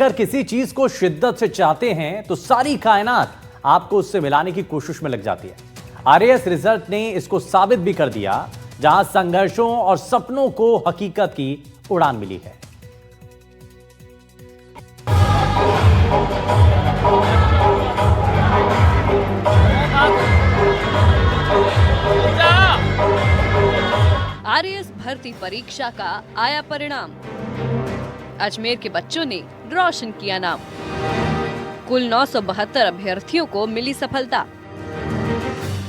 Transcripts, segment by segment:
अगर किसी चीज को शिद्दत से चाहते हैं तो सारी कायनात आपको उससे मिलाने की कोशिश में लग जाती है। आरएएस रिजल्ट ने इसको साबित भी कर दिया, जहां संघर्षों और सपनों को हकीकत की उड़ान मिली है। आरएएस भर्ती परीक्षा का आया परिणाम। अजमेर के बच्चों ने रोशन किया नाम। कुल 972 अभ्यर्थियों को मिली सफलता।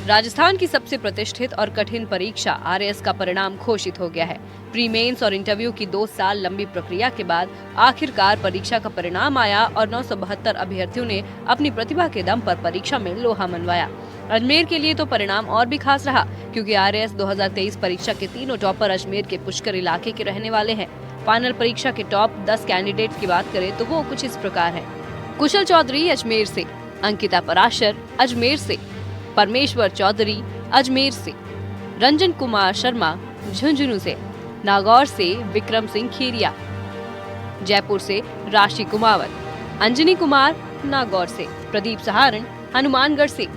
राजस्थान की सबसे प्रतिष्ठित और कठिन परीक्षा आरएएस का परिणाम घोषित हो गया है। प्री मेंस और इंटरव्यू की 2 साल लंबी प्रक्रिया के बाद आखिरकार परीक्षा का परिणाम आया और 972 अभ्यर्थियों ने अपनी प्रतिभा के दम पर परीक्षा में लोहा मनवाया। अजमेर के लिए तो परिणाम और भी खास रहा, क्योंकि आरएएस 2023 परीक्षा के तीनों टॉपर अजमेर के पुष्कर इलाके के रहने वाले हैं। फाइनल परीक्षा के टॉप 10 कैंडिडेट्स की बात करें तो वो कुछ इस प्रकार है। कुशल चौधरी अजमेर से, अंकिता पराशर अजमेर से, परमेश्वर चौधरी अजमेर से, रंजन कुमार शर्मा झुंझुनू से, नागौर से विक्रम सिंह खीरिया, जयपुर से राशि कुमावत, अंजनी कुमार नागौर से, प्रदीप सहारण हनुमानगढ़ से,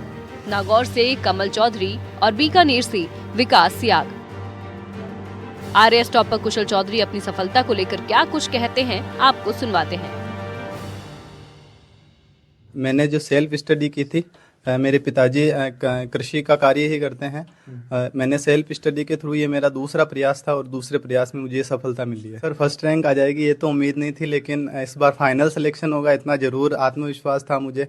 नागौर से कमल चौधरी और बीकानेर से विकास सियाग। आरएएस टॉपर कुशल चौधरी अपनी सफलता को लेकर क्या कुछ कहते हैं, आपको सुनवाते हैं। मैंने जो सेल्फ स्टडी की थी, मेरे पिताजी कृषि का कार्य ही करते हैं। मैंने सेल्फ स्टडी के थ्रू, ये मेरा दूसरा प्रयास था और दूसरे प्रयास में मुझे सफलता मिली है। सर फर्स्ट रैंक आ जाएगी ये तो उम्मीद नहीं थी, लेकिन इस बार फाइनल सिलेक्शन होगा इतना जरूर आत्मविश्वास था मुझे।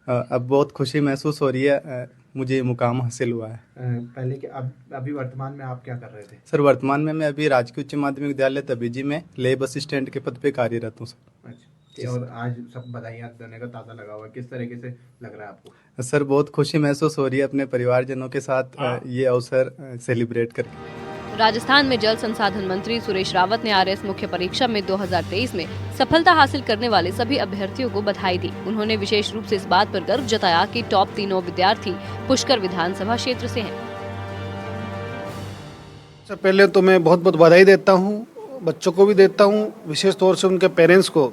अब बहुत खुशी महसूस हो रही है, मुझे मुकाम हासिल हुआ है। पहले के अभी वर्तमान में आप क्या कर रहे थे? सर वर्तमान में मैं अभी राजकीय उच्च माध्यमिक विद्यालय तबीजी में लेब असिस्टेंट के पद पे कार्यरत हूँ सर। अच्छा, और आज सब बधाइयाँ देने का ताज़ा लगा हुआ है, किस तरीके से लग रहा है आपको? सर बहुत खुशी महसूस हो रही है अपने परिवारजनों के साथ ये अवसर सेलिब्रेट करके। राजस्थान में जल संसाधन मंत्री सुरेश रावत ने आरएएस मुख्य परीक्षा में 2023 में सफलता हासिल करने वाले सभी अभ्यर्थियों को बधाई दी। उन्होंने विशेष रूप से इस बात पर गर्व जताया कि टॉप तीनों विद्यार्थी पुष्कर विधानसभा क्षेत्र से हैं। सबसे पहले तो मैं बहुत बहुत बधाई देता हूँ, बच्चों को भी देता हूँ, विशेष तौर से उनके पेरेंट्स को,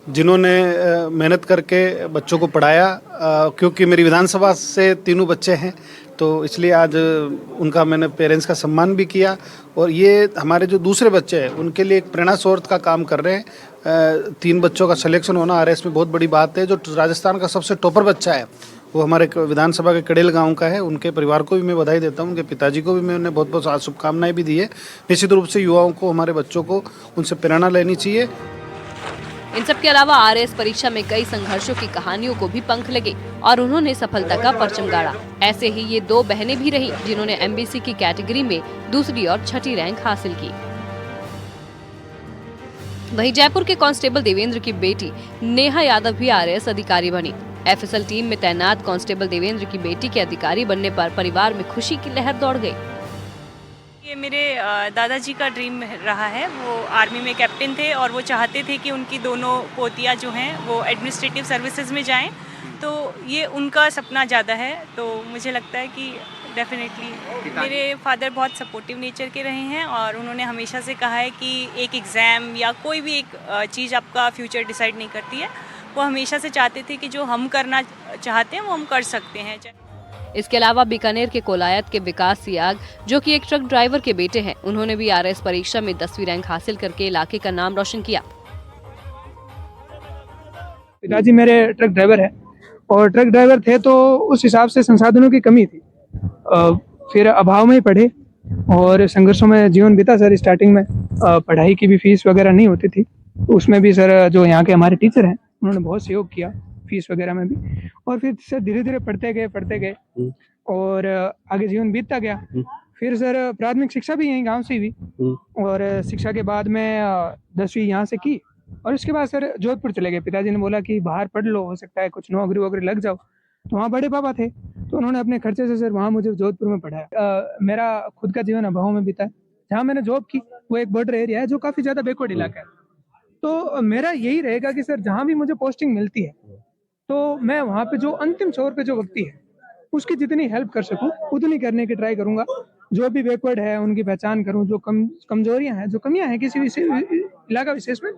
जिन्होंने मेहनत करके बच्चों को पढ़ाया। क्योंकि मेरी विधानसभा से तीनों बच्चे हैं, तो इसलिए आज उनका मैंने पेरेंट्स का सम्मान भी किया। और ये हमारे जो दूसरे बच्चे हैं उनके लिए एक प्रेरणा स्रोत का काम कर रहे हैं। 3 बच्चों का सिलेक्शन होना आरएएस में बहुत बड़ी बात है। जो राजस्थान का सबसे टॉपर बच्चा है वो हमारे विधानसभा के कड़ेल गांव का है। उनके परिवार को भी मैं बधाई देता हूं, उनके पिताजी को भी मैंने बहुत बहुत शुभकामनाएं भी दी है। निश्चित रूप से युवाओं को, हमारे बच्चों को उनसे प्रेरणा लेनी चाहिए। इन सब के अलावा आरएएस परीक्षा में कई संघर्षों की कहानियों को भी पंख लगे और उन्होंने सफलता का परचम गाड़ा। ऐसे ही ये 2 बहनें भी रही जिन्होंने एमबीसी की कैटेगरी में दूसरी और छठी रैंक हासिल की। वहीं जयपुर के कांस्टेबल देवेंद्र की बेटी नेहा यादव भी आरएएस अधिकारी बनी। एफएसएल टीम में तैनात कांस्टेबल देवेंद्र की बेटी के अधिकारी बनने पर परिवार में खुशी की लहर दौड़ गई। ये मेरे दादाजी का ड्रीम रहा है। वो आर्मी में कैप्टन थे और वो चाहते थे कि उनकी दोनों पोतियाँ जो हैं वो एडमिनिस्ट्रेटिव सर्विसेज में जाएं, तो ये उनका सपना ज़्यादा है। तो मुझे लगता है कि डेफिनेटली मेरे फादर बहुत सपोर्टिव नेचर के रहे हैं और उन्होंने हमेशा से कहा है कि एक एग्ज़ाम या कोई भी एक चीज़ आपका फ्यूचर डिसाइड नहीं करती है। वो हमेशा से चाहते थे कि जो हम करना चाहते हैं वो हम कर सकते हैं। इसके अलावा बीकानेर के कोलायत के विकास सियाग, जो कि एक ट्रक ड्राइवर के बेटे हैं, उन्होंने भी आरएएस परीक्षा में 10वीं रैंक हासिल करके इलाके का नाम रोशन किया। पिताजी मेरे ट्रक ड्राइवर है और ट्रक ड्राइवर थे तो उस हिसाब से संसाधनों की कमी थी। फिर अभाव में ही पढ़े और संघर्षों में जीवन बीता सर। स्टार्टिंग में पढ़ाई की भी फीस वगैरह नहीं होती थी, उसमें भी सर जो यहाँ के हमारे टीचर हैं उन्होंने बहुत सहयोग किया, फीस वगैरह में भी। और फिर सर धीरे धीरे पढ़ते गए और आगे जीवन बीतता गया। फिर सर प्राथमिक शिक्षा भी यहीं गांव से ही हुई और शिक्षा के बाद में 10वीं यहाँ से की और उसके बाद सर जोधपुर चले गए। पिताजी ने बोला कि बाहर पढ़ लो, हो सकता है कुछ नौकरी वगैरह लग जाओ। तो वहाँ बड़े पापा थे तो उन्होंने अपने खर्चे से सर वहाँ मुझे जोधपुर में पढ़ाया। मेरा खुद का जीवन अभाव में बीता है। जहाँ मैंने जॉब की वो एक बॉर्डर एरिया है जो काफ़ी ज़्यादा बैकवर्ड इलाका है। तो मेरा यही रहेगा कि सर जहाँ भी मुझे पोस्टिंग मिलती है तो मैं वहाँ पे जो अंतिम छोर पे जो व्यक्ति है उसकी जितनी हेल्प कर सकूँ उतनी करने की ट्राई करूँगा। जो भी बैकवर्ड है उनकी पहचान करूँ, जो कमजोरियाँ हैं, जो कमियाँ हैं किसी इलाका विशेष में,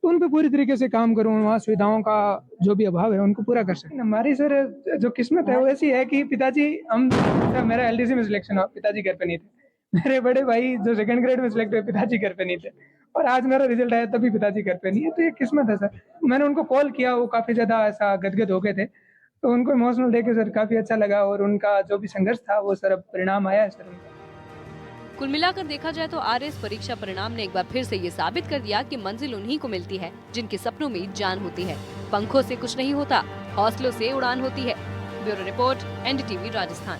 तो उन पे पूरी तरीके से काम करूँ, वहाँ सुविधाओं का जो भी अभाव है उनको पूरा कर सकूँ। हमारी सर जो किस्मत है वो ऐसी है कि पिताजी मेरा एलडीसी में सिलेक्शन हुआ, पिताजी घर पे नहीं थे। मेरे बड़े भाई जो सेकंड ग्रेड में सिलेक्ट हुए, पिताजी घर पे नहीं थे, और आज मेरा रिजल्ट आया तभी पिताजी घर पे नहीं है। तो ये किस्मत है सर। मैंने उनको कॉल किया, वो काफ़ी ज़्यादा ऐसा गदगद हो गए थे, तो उनको इमोशनल देख के सर काफ़ी अच्छा लगा, और उनका जो भी संघर्ष था वो सर अब परिणाम आया है सर उनका। कुल मिलाकर देखा जाए तो आरएस परीक्षा परिणाम ने एक बार फिर से ये साबित कर दिया कि मंजिल उन्हीं को मिलती है जिनके सपनों में जान होती है। पंखों से कुछ नहीं होता, हौसलों से उड़ान होती है। Bureau report, NDTV Rajasthan.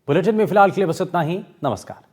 Bulletin में फिलहाल के लिए बस इतना ही। नमस्कार।